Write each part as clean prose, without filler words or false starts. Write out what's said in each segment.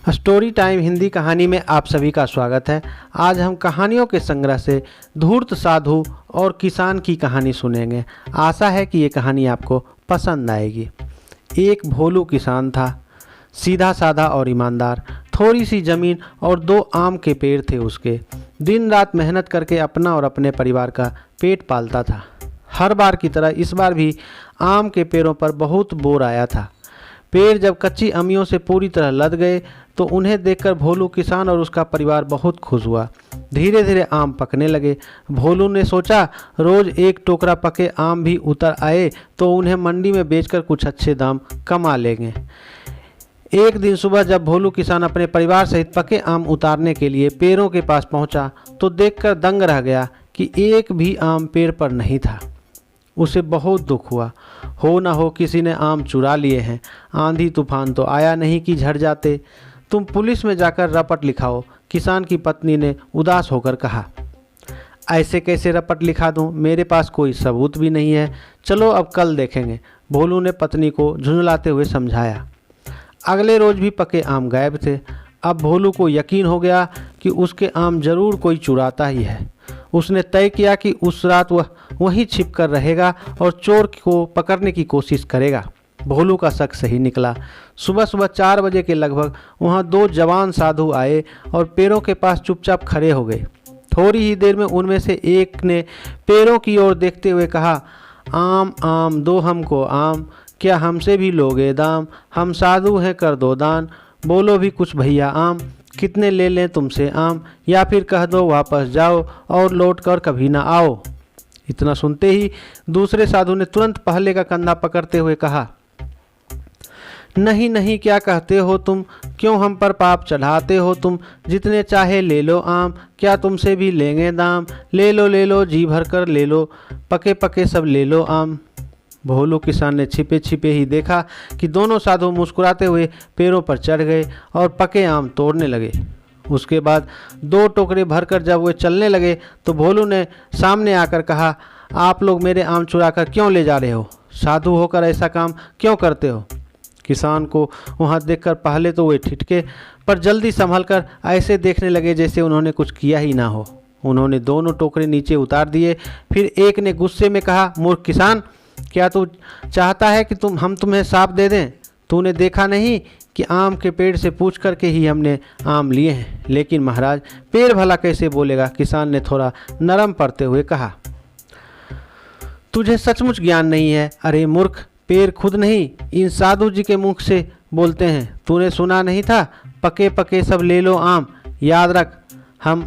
Story time Hindi कहानी में आप सभी का स्वागत है। आज हम कहानियों के संग्रह से धूर्त साधु और किसान की कहानी सुनेंगे। आशा है कि ये कहानी आपको पसंद आएगी। एक भोलू किसान था, सीधा साधा और ईमानदार। थोड़ी सी ज़मीन और 2 आम के पेड़ थे उसके। दिन रात मेहनत करके अपना और अपने परिवार का पेट पालता था। हर बार की तरह इस बार भी आम के पेड़ों पर बहुत बोर आया था। पेड़ जब कच्ची अमियों से पूरी तरह लद गए तो उन्हें देखकर भोलू किसान और उसका परिवार बहुत खुश हुआ। धीरे धीरे आम पकने लगे। भोलू ने सोचा रोज़ एक टोकरा पके आम भी उतर आए तो उन्हें मंडी में बेचकर कुछ अच्छे दाम कमा लेंगे। एक दिन सुबह जब भोलू किसान अपने परिवार सहित पके आम उतारने के लिए पेड़ों के पास पहुंचा तो देखकर दंग रह गया कि एक भी आम पेड़ पर नहीं था। उसे बहुत दुख हुआ। हो ना हो किसी ने आम चुरा लिए हैं। आंधी तूफान तो आया नहीं कि झड़ जाते। तुम पुलिस में जाकर रपट लिखाओ, किसान की पत्नी ने उदास होकर कहा। ऐसे कैसे रपट लिखा दूं? मेरे पास कोई सबूत भी नहीं है। चलो अब कल देखेंगे, भोलू ने पत्नी को झुंझलाते हुए समझाया। अगले रोज भी पके आम गायब थे। अब भोलू को यकीन हो गया कि उसके आम जरूर कोई चुराता ही है। उसने तय किया कि उस रात वह वहीं छिप कर रहेगा और चोर को पकड़ने की कोशिश करेगा। भोलू का शक सही निकला। सुबह सुबह 4 बजे के लगभग वहां 2 जवान साधु आए और पेड़ों के पास चुपचाप खड़े हो गए। थोड़ी ही देर में उनमें से एक ने पेड़ों की ओर देखते हुए कहा, आम आम दो हमको आम, क्या हमसे भी लोगे दाम? हम साधु हैं, कर दो दान। बोलो भी कुछ भैया आम, कितने ले लें तुमसे आम, या फिर कह दो वापस जाओ और लौट कर कभी ना आओ। इतना सुनते ही दूसरे साधु ने तुरंत पहले का कंधा पकड़ते हुए कहा, नहीं नहीं, क्या कहते हो तुम? क्यों हम पर पाप चढ़ाते हो तुम? जितने चाहे ले लो आम, क्या तुमसे भी लेंगे दाम? ले लो जी भर कर ले लो, पके पके सब ले लो आम। भोलू किसान ने छिपे छिपे ही देखा कि दोनों साधु मुस्कुराते हुए पेड़ों पर चढ़ गए और पके आम तोड़ने लगे। उसके बाद 2 टोकरे भरकर जब वे चलने लगे तो भोलू ने सामने आकर कहा, आप लोग मेरे आम चुराकर क्यों ले जा रहे हो? साधु होकर ऐसा काम क्यों करते हो? किसान को वहां देखकर पहले तो वे ठिठके, पर जल्दी संभलकर ऐसे देखने लगे जैसे उन्होंने कुछ किया ही ना हो। उन्होंने दोनों टोकरे नीचे उतार दिए। फिर एक ने गुस्से में कहा, मूर्ख किसान, क्या तू चाहता है कि हम तुम्हें साफ दे दें? तूने देखा नहीं कि आम के पेड़ से पूछ करके ही हमने आम लिए हैं? लेकिन महाराज, पेड़ भला कैसे बोलेगा? किसान ने थोड़ा नरम पड़ते हुए कहा। तुझे सचमुच ज्ञान नहीं है। अरे मूर्ख, पेड़ खुद नहीं, इन साधु जी के मुख से बोलते हैं। तूने सुना नहीं था, पके पके सब ले लो आम? याद रख, हम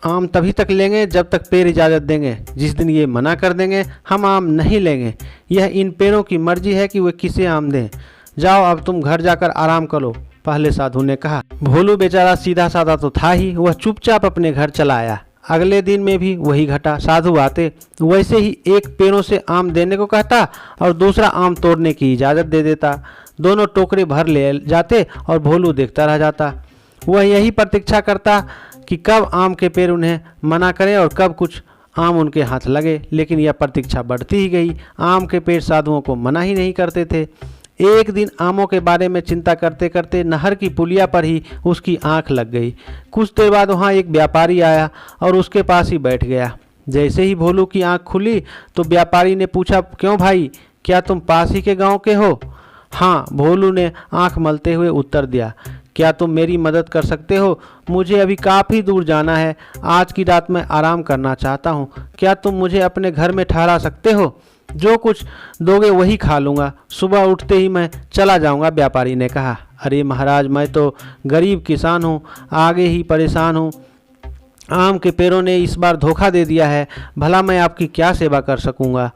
आम तभी तक लेंगे जब तक पेड़ इजाज़त देंगे। जिस दिन ये मना कर देंगे हम आम नहीं लेंगे। यह इन पेड़ों की मर्जी है कि वे किसे आम दें। जाओ अब तुम घर जाकर आराम करो, पहले साधु ने कहा। भोलू बेचारा सीधा साधा तो था ही, वह चुपचाप अपने घर चला आया। अगले दिन में भी वही घटा। साधु आते, वैसे ही एक पेड़ों से आम देने को कहता और दूसरा आम तोड़ने की इजाज़त दे देता। दोनों टोकरे भर ले जाते और भोलू देखता रह जाता। वह यही प्रतीक्षा करता कि कब आम के पेड़ उन्हें मना करें और कब कुछ आम उनके हाथ लगे। लेकिन यह प्रतीक्षा बढ़ती ही गई। आम के पेड़ साधुओं को मना ही नहीं करते थे। एक दिन आमों के बारे में चिंता करते करते नहर की पुलिया पर ही उसकी आंख लग गई। कुछ देर बाद वहाँ एक व्यापारी आया और उसके पास ही बैठ गया। जैसे ही भोलू की आंख खुली तो व्यापारी ने पूछा, क्यों भाई, क्या तुम पास ही के गांव के हो? हाँ, भोलू ने आंख मलते हुए उत्तर दिया। क्या तुम मेरी मदद कर सकते हो? मुझे अभी काफ़ी दूर जाना है। आज की रात मैं आराम करना चाहता हूँ। क्या तुम मुझे अपने घर में ठहरा सकते हो? जो कुछ दोगे वही खा लूँगा। सुबह उठते ही मैं चला जाऊँगा, व्यापारी ने कहा। अरे महाराज, मैं तो गरीब किसान हूँ, आगे ही परेशान हूँ। आम के पेड़ों ने इस बार धोखा दे दिया है। भला मैं आपकी क्या सेवा कर सकूँगा?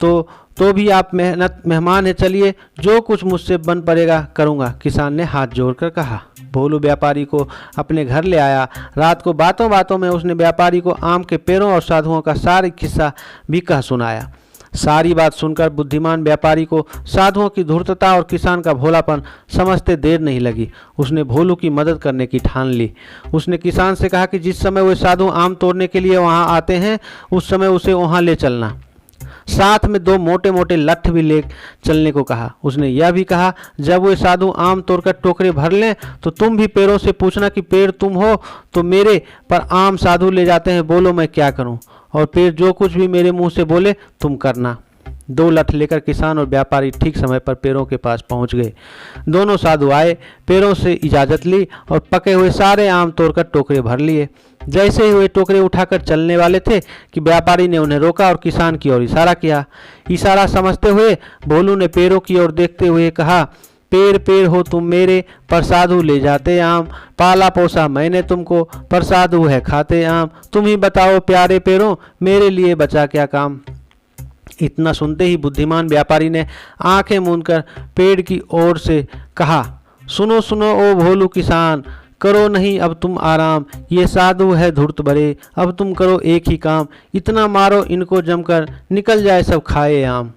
तो भी आप मेहमान हैं, चलिए जो कुछ मुझसे बन पड़ेगा करूँगा, किसान ने हाथ जोड़कर कहा। भोलू व्यापारी को अपने घर ले आया। रात को बातों बातों में उसने व्यापारी को आम के पेड़ों और साधुओं का सारी किस्सा भी कह सुनाया। सारी बात सुनकर बुद्धिमान व्यापारी को साधुओं की धूर्तता और किसान का भोलापन समझते देर नहीं लगी। उसने भोलू की मदद करने की ठान ली। उसने किसान से कहा कि जिस समय वे साधु आम तोड़ने के लिए वहां आते हैं उस समय उसे वहां ले चलना। साथ में 2 मोटे मोटे लठ भी ले चलने को कहा। उसने यह भी कहा, जब वे साधु आम तोड़कर टोकरे भर लें तो तुम भी पेड़ों से पूछना कि पेड़ तुम हो तो मेरे पर आम साधु ले जाते हैं, बोलो मैं क्या करूं, और पेड़ जो कुछ भी मेरे मुंह से बोले तुम करना। 2 लठ लेकर किसान और व्यापारी ठीक समय पर पेड़ों के पास पहुंच गए। दोनों साधु आए, पेड़ों से इजाज़त ली और पके हुए सारे आम तोड़कर टोकरे भर लिए। जैसे ही वे टोकरे उठाकर चलने वाले थे कि व्यापारी ने उन्हें रोका और किसान की ओर इशारा किया। इशारा समझते हुए भोलू ने पेड़ों की ओर देखते हुए कहा, पेड़ पेड़ हो तुम मेरे, पर साधु ले जाते आम, पाला पोसा मैंने तुमको, पर साधु है खाते आम, तुम ही बताओ प्यारे पेड़ों, मेरे लिए बचा क्या काम। इतना सुनते ही बुद्धिमान व्यापारी ने आंखें मूंदकर पेड़ की ओर से कहा, सुनो सुनो ओ भोलू किसान, करो नहीं अब तुम आराम, ये साधु है धूर्त भरे, अब तुम करो एक ही काम, इतना मारो इनको जमकर, निकल जाए सब खाए आम।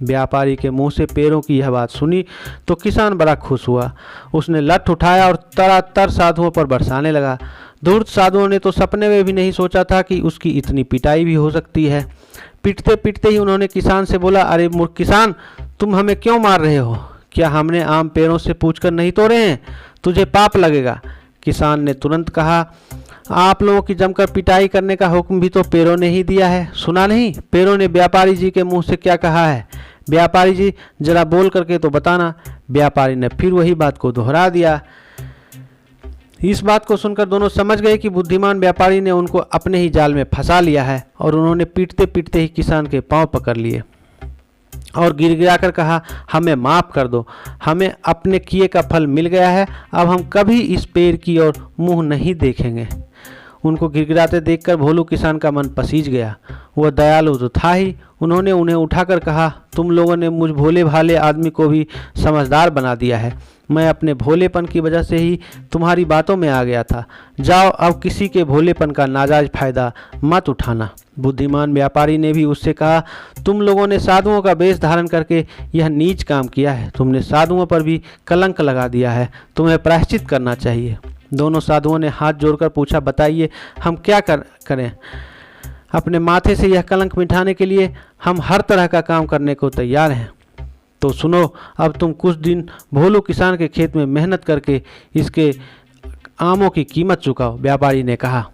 व्यापारी के मुंह से पेड़ों की यह बात सुनी तो किसान बड़ा खुश हुआ। उसने लठ उठाया और तरातर साधुओं पर बरसाने लगा। धूर्त साधुओं ने तो सपने में भी नहीं सोचा था कि उसकी इतनी पिटाई भी हो सकती है। पीटते पीटते ही उन्होंने किसान से बोला, अरे मूर्ख किसान, तुम हमें क्यों मार रहे हो? क्या हमने आम पेड़ों से पूछकर नहीं तोड़े हैं? तुझे पाप लगेगा। किसान ने तुरंत कहा, आप लोगों की जमकर पिटाई करने का हुक्म भी तो पेड़ों ने ही दिया है, सुना नहीं? पेड़ों ने व्यापारी जी के मुंह से क्या कहा है? व्यापारी जी जरा बोल करके तो बताना। व्यापारी ने फिर वही बात को दोहरा दिया। इस बात को सुनकर दोनों समझ गए कि बुद्धिमान व्यापारी ने उनको अपने ही जाल में फंसा लिया है, और उन्होंने पीटते पीटते ही किसान के पांव पकड़ लिए और गिड़गिड़ाकर कहा, हमें माफ़ कर दो, हमें अपने किए का फल मिल गया है, अब हम कभी इस पेड़ की ओर मुंह नहीं देखेंगे। उनको गिड़गिड़ाते देखकर भोलू किसान का मन पसीज गया। वह दयालु तो था ही। उन्होंने उन्हें उठाकर कहा, तुम लोगों ने मुझ भोले भाले आदमी को भी समझदार बना दिया है। मैं अपने भोलेपन की वजह से ही तुम्हारी बातों में आ गया था। जाओ अब किसी के भोलेपन का नाजायज फायदा मत उठाना। बुद्धिमान व्यापारी ने भी उससे कहा, तुम लोगों ने साधुओं का वेश धारण करके यह नीच काम किया है, तुमने साधुओं पर भी कलंक लगा दिया है, तुम्हें प्रायश्चित करना चाहिए। दोनों साधुओं ने हाथ जोड़कर पूछा, बताइए हम क्या करें? अपने माथे से यह कलंक मिटाने के लिए हम हर तरह का काम करने को तैयार हैं। तो सुनो, अब तुम कुछ दिन भोलू किसान के खेत में मेहनत करके इसके आमों की कीमत चुकाओ, व्यापारी ने कहा।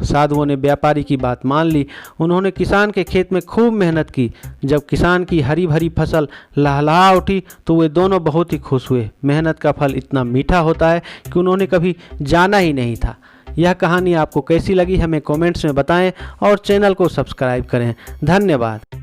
साधुओं ने व्यापारी की बात मान ली। उन्होंने किसान के खेत में खूब मेहनत की। जब किसान की हरी भरी फसल लहलहा उठी तो वे दोनों बहुत ही खुश हुए। मेहनत का फल इतना मीठा होता है कि उन्होंने कभी जाना ही नहीं था। यह कहानी आपको कैसी लगी हमें कमेंट्स में बताएं और चैनल को सब्सक्राइब करें। धन्यवाद।